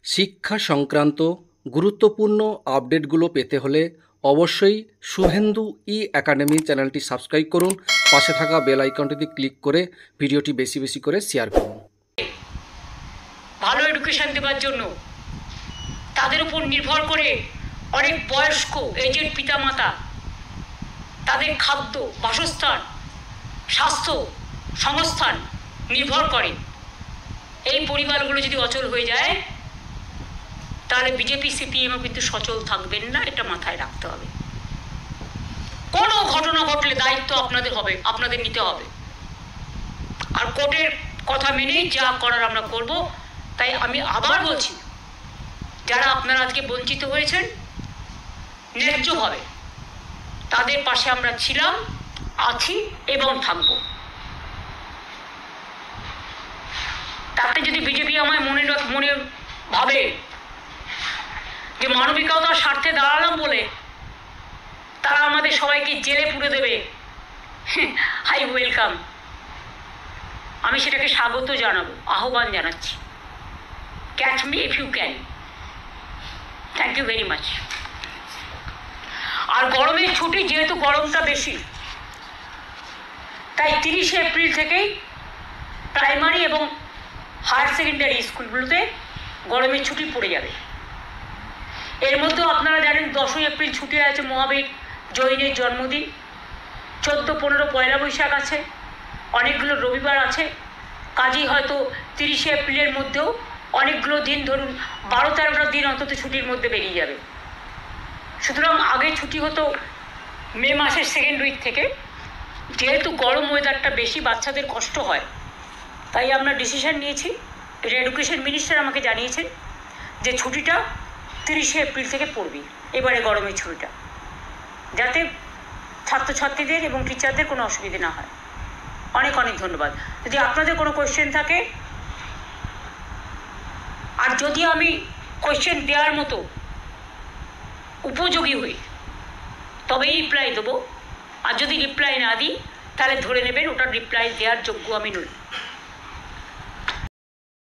শিক্ষা সংক্রান্ত গুরুত্বপূর্ণ আপডেটগুলো পেতে হলে অবশ্যই শুভেন্দু একাডেমি চ্যানেলটি সাবস্ক্রাইব করুন। পাশে থাকা বেল আইকনটিতে ক্লিক করে ভিডিওটি বেশি বেশি করে শেয়ার করুন। ভালো এডুকেশন দেওয়ার জন্য তাদের উপর নির্ভর করে অনেক বয়স্ক এজেড পিতামাতা তাদের খাদ্য, বাসস্থান, স্বাস্থ্য, সংস্থান নির্ভর করে। এই পরিবারগুলো যদি অচল হয়ে যায় তাহলে বিজেপি সিপিএমও কিন্তু সচল থাকবেন না, এটা মাথায় রাখতে হবে। কোনো ঘটনা ঘটলে দায়িত্ব আপনাদের হবে, আপনাদের নিতে হবে। আর কোর্টের কথা মেনেই যা করার আমরা করব। তাই আমি আবার বলছি, যারা আপনারা আজকে বঞ্চিত হয়েছেন ন্যায্যভাবে, তাদের পাশে আমরা ছিলাম, আছি এবং থাকব। তাতে যদি বিজেপি আমায় মনে ভাবে যে মানবিকতার স্বার্থে দাঁড়ালাম বলে তারা আমাদের সবাইকে জেলে পুরে দেবে, আই ওয়েলকাম। আমি সেটাকে স্বাগত জানাবো, আহ্বান জানাচ্ছি। Catch me if you can. Thank you very much. আর গরমের ছুটি, যেহেতু গরমটা বেশি, তাই 30শে এপ্রিল থেকেই প্রাইমারি এবং হায়ার সেকেন্ডারি স্কুলগুলোতে গরমের ছুটি পড়ে যাবে। এর মধ্যেও আপনারা জানেন 10ই এপ্রিল ছুটি আছে, মহাবীর জৈনের জন্মদিন। 14, 15 পয়লা বৈশাখ আছে, অনেকগুলো রবিবার আছে। কাজেই হয়তো 30শে এপ্রিলের মধ্যেও অনেকগুলো দিন, ধরুন 12-13টা দিন অন্তত ছুটির মধ্যে বেরিয়ে যাবে। সুতরাং আগে ছুটি হতো মে মাসের সেকেন্ড উইক থেকে। যেহেতু গরম ওয়েদারটা বেশি, বাচ্চাদের কষ্ট হয়, তাই আমরা ডিসিশন নিয়েছি। এটা এডুকেশন মিনিস্টার আমাকে জানিয়েছেন যে ছুটিটা 30শে এপ্রিল থেকে পড়বে এবারে গরমের ছুটিটা, যাতে ছাত্রছাত্রীদের এবং টিচারদের কোনো অসুবিধে না হয়। অনেক অনেক ধন্যবাদ। যদি আপনাদের কোনো কোয়েশ্চেন থাকে, আর যদি আমি কোয়েশ্চেন দেওয়ার মতো উপযোগী হই তবেই রিপ্লাই দেবো। আর যদি রিপ্লাই না দিই তাহলে ধরে নেবেন ওটার রিপ্লাই দেওয়ার যোগ্য আমি নই।